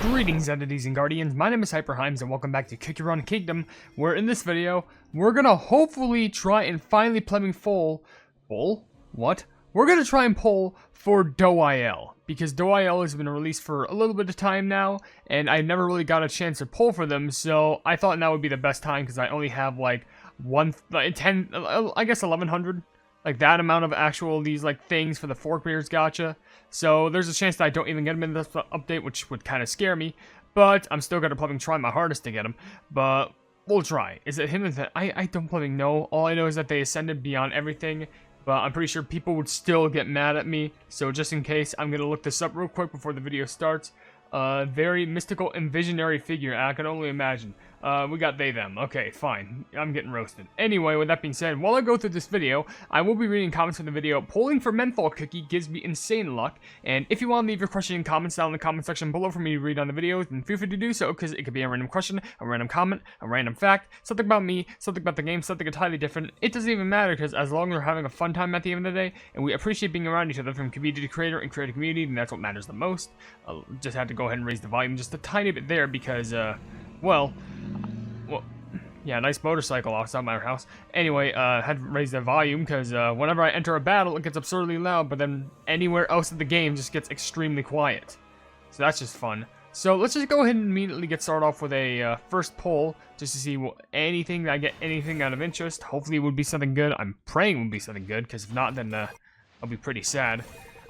Greetings, entities and guardians. My name is HyperHimes, and welcome back to Cookie Run Kingdom, where in this video, we're gonna hopefully try and finally We're gonna try and pull for Doughael, because Doughael has been released for a little bit of time now, and I never really got a chance to pull for them, so I thought now would be the best time, because I only have like 1100, like that amount of actual these like things for the Fork Beers Gacha. So there's a chance that I don't even get them in this update, which would kind of scare me. But I'm still gonna probably try my hardest to get them. But we'll try. Is it him? I don't probably know. All I know is that they ascended beyond everything. But I'm pretty sure people would still get mad at me. So just in case, I'm gonna look this up real quick before the video starts. Very mystical and visionary figure. I can only imagine. We got they, them. Okay, fine. I'm getting roasted. Anyway, with that being said, while I go through this video, I will be reading comments from the video. Pulling for menthol cookie gives me insane luck. And if you want to leave your question and comments down in the comment section below for me to read on the video, then feel free to do so, because it could be a random question, a random comment, a random fact, something about me, something about the game, something entirely different. It doesn't even matter, because as long as we're having a fun time at the end of the day, and we appreciate being around each other from community to creator and creator community, then that's what matters the most. I'll just had to go ahead and raise the volume just a tiny bit there, because, well, yeah, nice motorcycle outside my house. Anyway, had to raise the volume because whenever I enter a battle, it gets absurdly loud, but then anywhere else in the game just gets extremely quiet. So that's just fun. So let's just go ahead and immediately get started off with a first poll, just to see anything that I get anything out of interest. Hopefully it would be something good. I'm praying it would be something good, because if not, then I'll be pretty sad.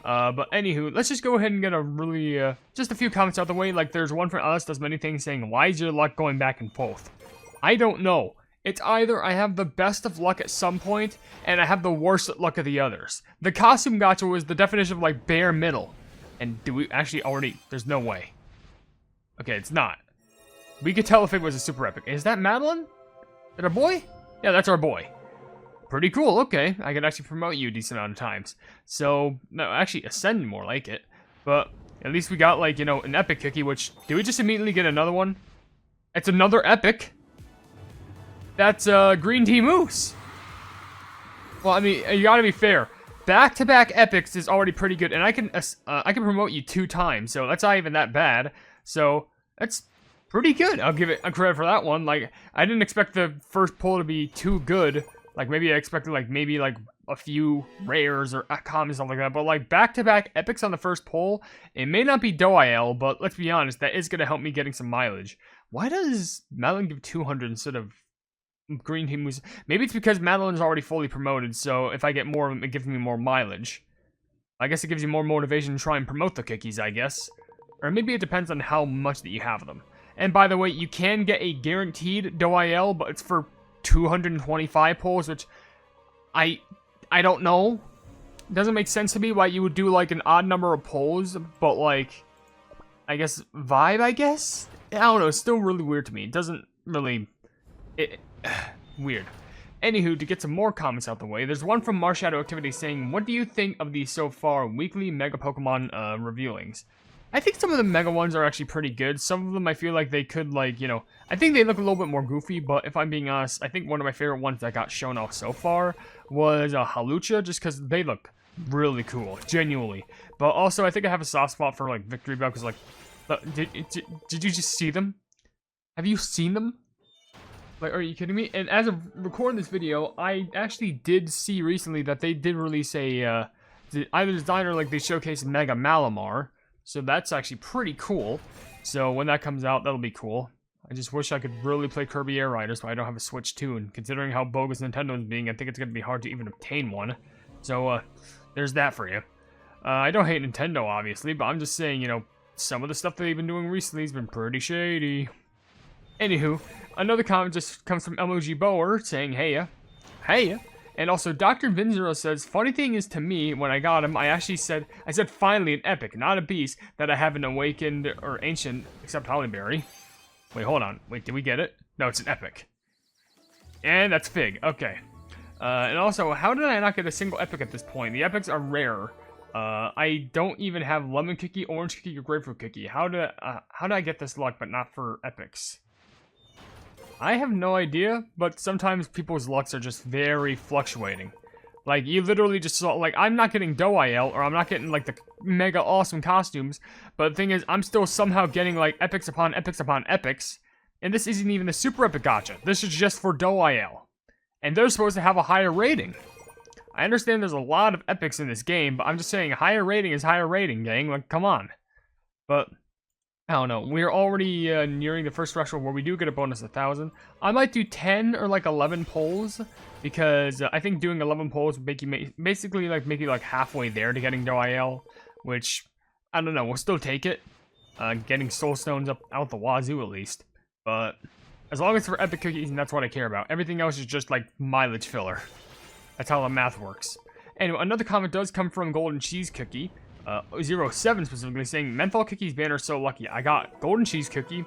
But anywho, let's just go ahead and get a really, just a few comments out the way. Like, there's one from Alice Does Many Things saying, why is your luck going back and forth? I don't know. It's either I have the best of luck at some point, and I have the worst luck of the others. The costume gacha was the definition of, like, bare middle. And do we actually already... There's no way. Okay, it's not. We could tell if it was a super epic. Is that Madeline? Is that our boy? Yeah, that's our boy. Pretty cool, okay. I could actually promote you a decent amount of times. So, no, actually ascend more like it. But at least we got, like, you know, an epic cookie, which... Do we just immediately get another one? It's another epic. That's Green Tea Moose. Well, I mean, you gotta be fair. Back-to-back epics is already pretty good, and I can promote you 2 times, so that's not even that bad. So that's pretty good. I'll give it a credit for that one. Like, I didn't expect the first pull to be too good. Like, maybe I expected like maybe like a few rares or commons, something like that. But like back-to-back epics on the first pull, it may not be Doughael, but let's be honest, that is gonna help me getting some mileage. Why does Madeline give 200 instead of Green Tea Moose? Maybe it's because Madeline's already fully promoted, so if I get more of them, it gives me more mileage. I guess it gives you more motivation to try and promote the cookies, I guess. Or maybe it depends on how much that you have them. And by the way, you can get a guaranteed Doughael, but it's for 225 pulls, which I don't know. It doesn't make sense to me why you would do like an odd number of pulls, but like, I guess, vibe, I guess? I don't know, it's still really weird to me. It doesn't really... weird. Anywho, to get some more comments out the way, there's one from Marshadow Activity saying, what do you think of the so far weekly Mega Pokemon revealings? I think some of the Mega ones are actually pretty good. Some of them I feel like they could, like, you know, I think they look a little bit more goofy, but if I'm being honest, I think one of my favorite ones that got shown off so far was Halucha, just because they look really cool, genuinely. But also, I think I have a soft spot for, like, Victory Bell, because, like, did you just see them? Have you seen them? Like, are you kidding me? And as of recording this video, I actually did see recently that they did release a, either designer, like, they showcased Mega Malamar. So that's actually pretty cool. So when that comes out, that'll be cool. I just wish I could really play Kirby Air Riders, but I don't have a Switch 2. And considering how bogus Nintendo is being, I think it's going to be hard to even obtain one. So, there's that for you. I don't hate Nintendo, obviously, but I'm just saying, you know, some of the stuff they've been doing recently has been pretty shady. Anywho, another comment just comes from MOG Bower saying, heya. Heya. And also, Dr. Vinzero says, funny thing is to me, when I got him, I said finally an epic, not a beast, that I haven't awakened or ancient, except Hollyberry. Wait, hold on. Wait, did we get it? No, it's an epic. And that's Fig. Okay. And also, how did I not get a single epic at this point? The epics are rare. I don't even have Lemon Cookie, Orange Cookie, or Grapefruit Cookie. How did I get this luck, but not for epics? I have no idea, but sometimes people's lucks are just very fluctuating. Like, you literally just saw, like, I'm not getting Doughael, or I'm not getting, like, the mega awesome costumes, but the thing is, I'm still somehow getting, like, epics upon epics upon epics, and this isn't even the super epic gacha. This is just for Doughael, and they're supposed to have a higher rating. I understand there's a lot of epics in this game, but I'm just saying, higher rating is higher rating, gang, like, come on. But I don't know. We're already nearing the first threshold where we do get a bonus 1,000. I might do 10 or like 11 polls because I think doing 11 polls would make you basically make you like halfway there to getting Doughael, which I don't know. We'll still take it. Getting soul stones up out the wazoo at least, but as long as it's for epic cookies, and that's what I care about. Everything else is just like mileage filler. That's how the math works. Anyway, another comment does come from Golden Cheese Cookie. 07 specifically saying, menthol cookies ban are so lucky. I got golden cheese cookie.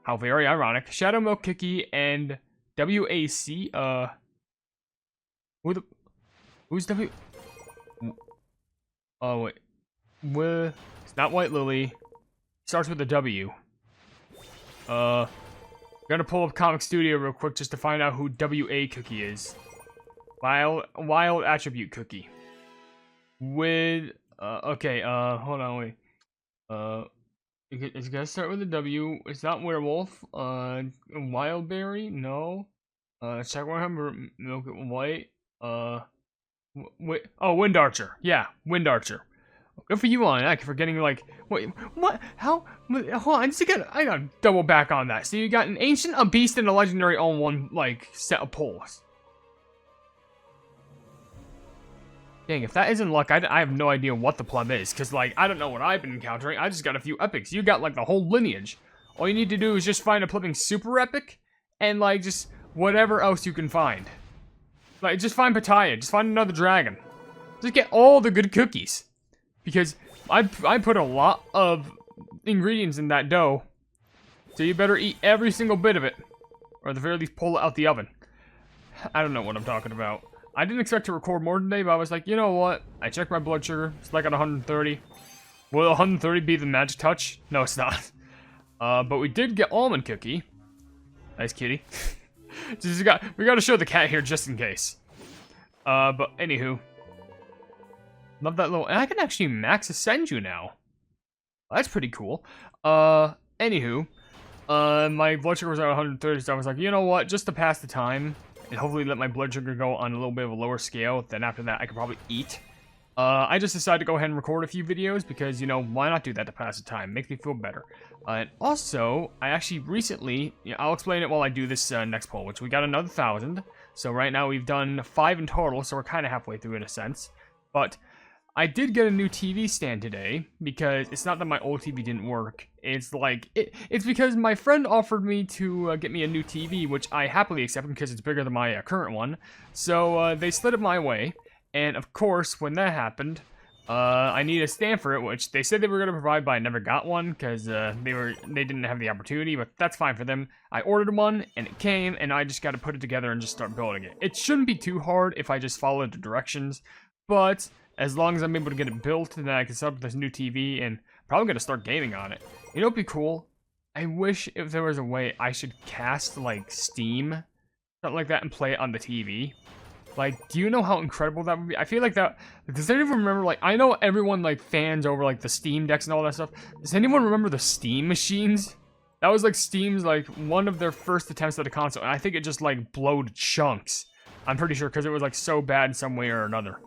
How very ironic. Shadow milk cookie and WAC. Who's W? Oh wait, it's not White Lily. Starts with a W. Gonna pull up Comic Studio real quick just to find out who WA cookie is. Wild attribute cookie. With okay, hold on, wait. It's gotta start with a W. It's not werewolf. Wildberry, no. Check one milk it white. Wait. Oh, Wind Archer. Yeah, Wind Archer. Good for you on that for getting like. Wait, what? How? Hold on, I gotta double back on that. So you got an ancient, a beast, and a legendary on one like set of polls. Dang, if that isn't luck, I have no idea what the plum is, because, like, I don't know what I've been encountering. I just got a few epics. You got, like, the whole lineage. All you need to do is just find a plumbing super epic, and, like, just whatever else you can find. Like, just find Pattaya. Just find another dragon. Just get all the good cookies. Because I put a lot of ingredients in that dough, so you better eat every single bit of it. Or at the very least, pull it out the oven. I don't know what I'm talking about. I didn't expect to record more today, but I was like, you know what? I checked my blood sugar. It's like at 130. Will 130 be the magic touch? No, it's not. But we did get almond cookie. Nice kitty. We gotta show the cat here just in case. But anywho. Love that little... And I can actually max ascend you now. That's pretty cool. Anywho. My blood sugar was at 130, so I was like, you know what? Just to pass the time... and hopefully let my blood sugar go on a little bit of a lower scale. Then after that, I could probably eat. I just decided to go ahead and record a few videos because, you know, why not do that to pass the time? Makes me feel better. And also, I actually recently, I'll explain it while I do this next poll, which we got another 1,000. So right now we've done 5 in total, so we're kind of halfway through in a sense. But I did get a new TV stand today because it's not that my old TV didn't work. It's like, it's because my friend offered me to get me a new TV, which I happily accepted because it's bigger than my current one. So they slid it my way. And of course, when that happened, I need a stand for it, which they said they were going to provide, but I never got one because they didn't have the opportunity, but that's fine for them. I ordered one and it came and I just got to put it together and just start building it. It shouldn't be too hard if I just follow the directions, but as long as I'm able to get it built, then I can set up this new TV and probably going to start gaming on it. You know what'd be cool? I wish if there was a way I should cast, like, Steam, something like that, and play it on the TV. Like, do you know how incredible that would be? I feel like that... Does anyone remember, like, I know everyone, like, fans over, like, the Steam decks and all that stuff. Does anyone remember the Steam machines? That was, like, Steam's, like, one of their first attempts at a console, and I think it just, like, blowed chunks. I'm pretty sure, because it was, like, so bad in some way or another.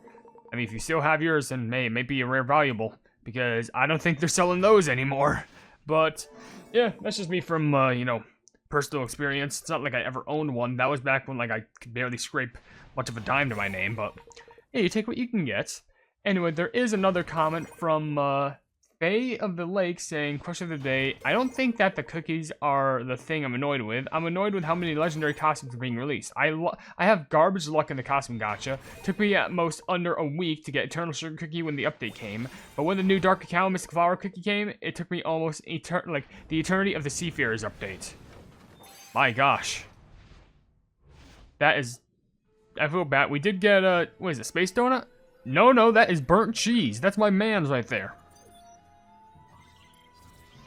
I mean, if you still have yours, then, hey, it may be a rare valuable, because I don't think they're selling those anymore. But, yeah, that's just me from, you know, personal experience. It's not like I ever owned one. That was back when, like, I could barely scrape much of a dime to my name, but, yeah, you take what you can get. Anyway, there is another comment from, Faye of the Lake saying, question of the day, I don't think that the cookies are the thing I'm annoyed with. I'm annoyed with how many legendary costumes are being released. I have garbage luck in the costume gacha. Took me at most under a week to get Eternal Sugar Cookie when the update came. But when the new Dark Cacao Mystic Flower Cookie came, it took me almost the eternity of the Seafarers update. My gosh. That is... I feel bad. We did get, what is it, Space Donut? No, that is burnt cheese. That's my man's right there.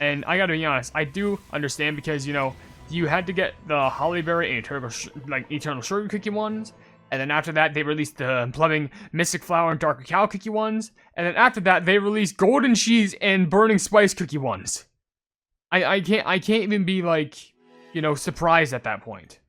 And I gotta be honest, I do understand because, you know, you had to get the Hollyberry and Eternal Sugar Cookie ones, And then after that, they released the Plumbing Mystic Flower and Dark Cacao cookie ones. And then after that, they released Golden Cheese and Burning Spice cookie ones. I can't even be like, you know, surprised at that point.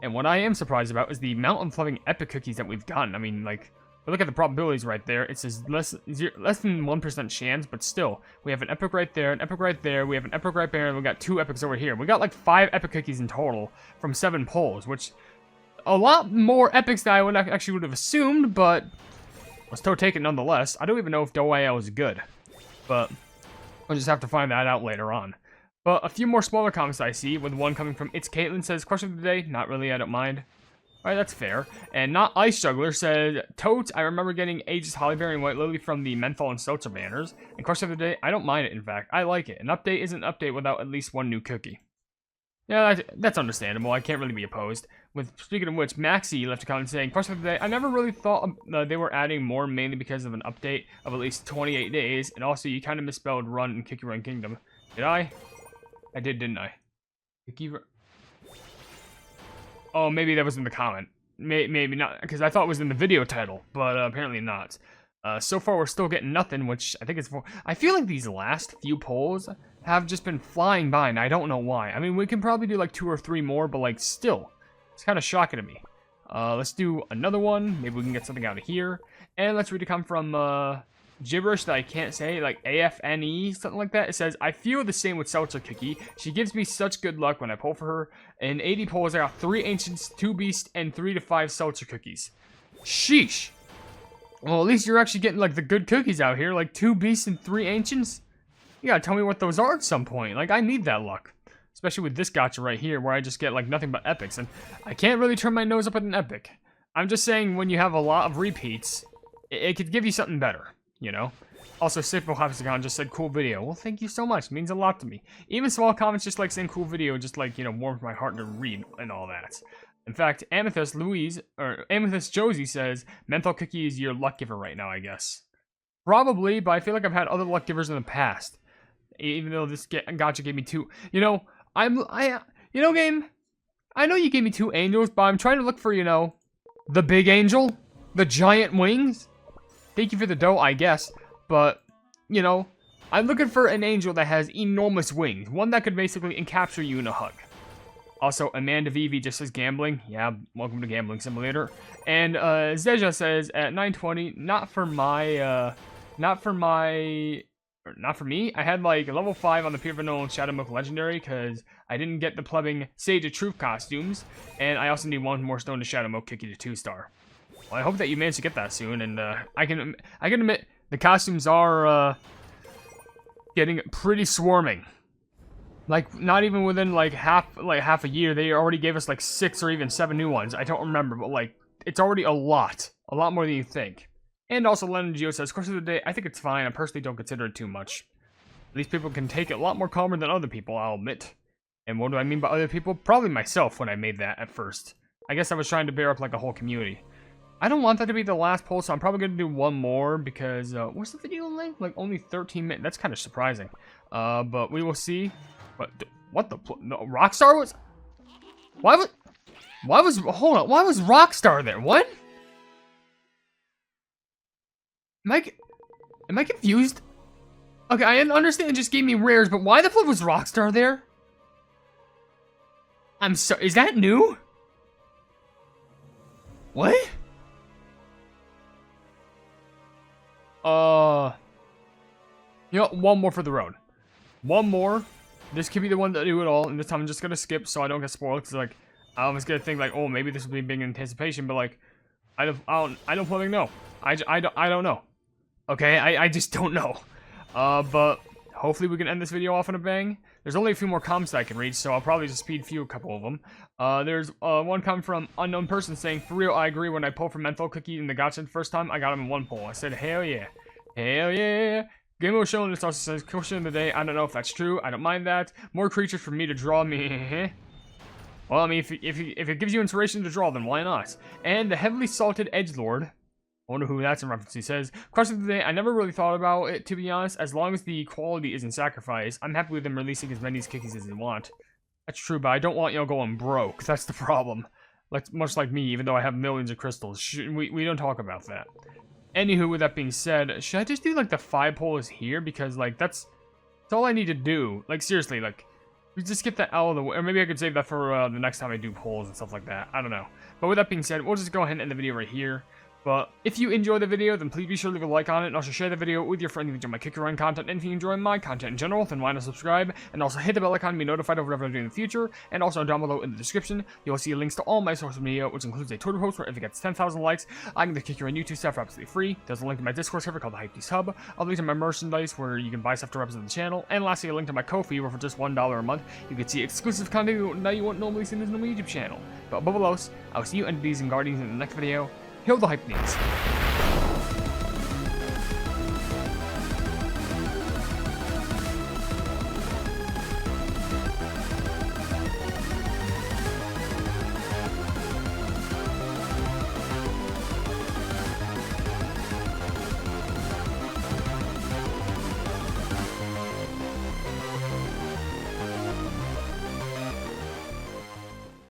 And what I am surprised about is the amount of Plumbing Epic cookies that we've gotten. I mean, like, look at the probabilities right there. It says less than 1% chance, but still, we have an Epic right there, an Epic right there, we have an Epic right there, and we got 2 Epics over here. We got like 5 Epic cookies in total from 7 polls, which a lot more Epics than I would have assumed, but I'll still take it nonetheless. I don't even know if Doughael is good, but I'll just have to find that out later on. But a few more smaller comments I see, with one coming from It's Caitlin says, question of the day, not really, I don't mind. Alright, that's fair. And Not Ice Juggler said, Totes, I remember getting Aegis Hollyberry and White Lily from the Menthol and Seltzer banners. And question of the day, I don't mind it, in fact. I like it. An update isn't an update without at least one new cookie. Yeah, that's understandable. I can't really be opposed. Speaking of which, Maxi left a comment saying, question of the day, I never really thought they were adding more mainly because of an update of at least 28 days. And also, you kind of misspelled run in Cookie Run Kingdom. Did I? I did, didn't I? Oh, maybe that was in the comment. Maybe not, because I thought it was in the video title, but apparently not. So far, we're still getting nothing, which I think is for... I feel like these last few polls have just been flying by, and I don't know why. I mean, we can probably do like 2 or 3 more, but like, still, it's kind of shocking to me. Let's do another one. Maybe we can get something out of here. And let's read a comment from gibberish that I can't say, like AFNE, something like that. It says, I feel the same with Seltzer Cookie. She gives me such good luck when I pull for her. In 80 polls, I got 3 Ancients, 2 Beasts, and 3 to 5 Seltzer Cookies. Sheesh. Well, at least you're actually getting, like, the good cookies out here. Like, 2 Beasts and 3 Ancients. You gotta tell me what those are at some point. Like, I need that luck. Especially with this gacha right here, where I just get, like, nothing but epics. And I can't really turn my nose up at an epic. I'm just saying, when you have a lot of repeats, it could give you something better. You know? Also, Simple Hexagon just said, cool video. Well, thank you so much. It means a lot to me. Even small comments just like saying cool video just like, you know, warms my heart to read and all that. In fact, Amethyst Josie says, Menthol Cookie is your luck giver right now, I guess. Probably, but I feel like I've had other luck givers in the past. Even though this gacha gave me 2. You know, game, I know you gave me 2 angels, but I'm trying to look for, you know, the big angel, the giant wings. Thank you for the dough, I guess, but, you know, I'm looking for an angel that has enormous wings, one that could basically encapture you in a hug. Also, Amanda Vivi just says gambling. Yeah, welcome to Gambling Simulator. And Zeja says at 9:20, not for me. I had like level 5 on the Pure Vanilla and Shadow Milk Legendary because I didn't get the Plumbing Sage of Truth costumes, and I also need 1 more stone to Shadow Milk Cookie to 2-star. Well, I hope that you manage to get that soon, and I can admit the costumes are getting pretty swarming. Like, not even within like half a year, they already gave us like 6 or even 7 new ones. I don't remember, but like it's already a lot more than you think. And also, Lennon Geo says, question of the day, I think it's fine. I personally don't consider it too much. These people can take it a lot more calmer than other people, I'll admit. And what do I mean by other people? Probably myself when I made that at first. I guess I was trying to bear up like a whole community. I don't want that to be the last poll, so I'm probably going to do 1 more because, what's the video length? Like, only 13 minutes. That's kind of surprising. But we will see. What the, no, Rockstar was, hold on, why was Rockstar there? What? Am I confused? Okay, I understand it just gave me rares, but why the flip was Rockstar there? I'm sorry, is that new? What? You know, 1 more for the road. 1 more. This could be the one that do it all, and this time I'm just gonna skip so I don't get spoiled. Cause like, I was gonna think like, oh, maybe this will be big anticipation, but like, I don't fucking know. I don't know. Okay, I just don't know. But hopefully we can end this video off on a bang. There's only a few more comments that I can read, so I'll probably just speed a couple of them. There's one comment from unknown person saying, for real, I agree. When I pulled for Menthol Cookie in the gacha the first time, I got him in 1 pull. I said, hell yeah. Hell yeah. Game of Show this also says, question of the day, I don't know if that's true. I don't mind that. More creatures for me to draw me. Well, I mean, if it gives you inspiration to draw, then why not? And the Heavily Salted Edgelord. I wonder who that's in reference to. He says, question of the day, I never really thought about it, to be honest. As long as the quality isn't sacrificed, I'm happy with them releasing as many cookies as they want. That's true, but I don't want y'all going broke. That's the problem. like much like me, even though I have millions of crystals. We don't talk about that. Anywho, with that being said, should I just do like the 5 poles here? Because like that's all I need to do. Like seriously, like we just get that out of the way. Or maybe I could save that for the next time I do polls and stuff like that. I don't know. But with that being said, we'll just go ahead and end the video right here. But if you enjoyed the video, then please be sure to leave a like on it, and also share the video with your friends if you enjoy my Kick Your Run content. And if you enjoy my content in general, then why not subscribe, and also hit the bell icon to be notified of whatever I do in the future. And also down below in the description, you'll see links to all my social media, which includes a Twitter post where if it gets 10,000 likes, I can get Kick Your Run YouTube stuff for absolutely free. There's a link to my Discord server called the Hypenese Hub, a link to my merchandise where you can buy stuff to represent the channel, and lastly a link to my Ko-fi where for just $1 a month, you can see exclusive content that you won't normally see in this normal YouTube channel. But above all else, I'll see you entities and guardians in the next video. Hail the Hypenese.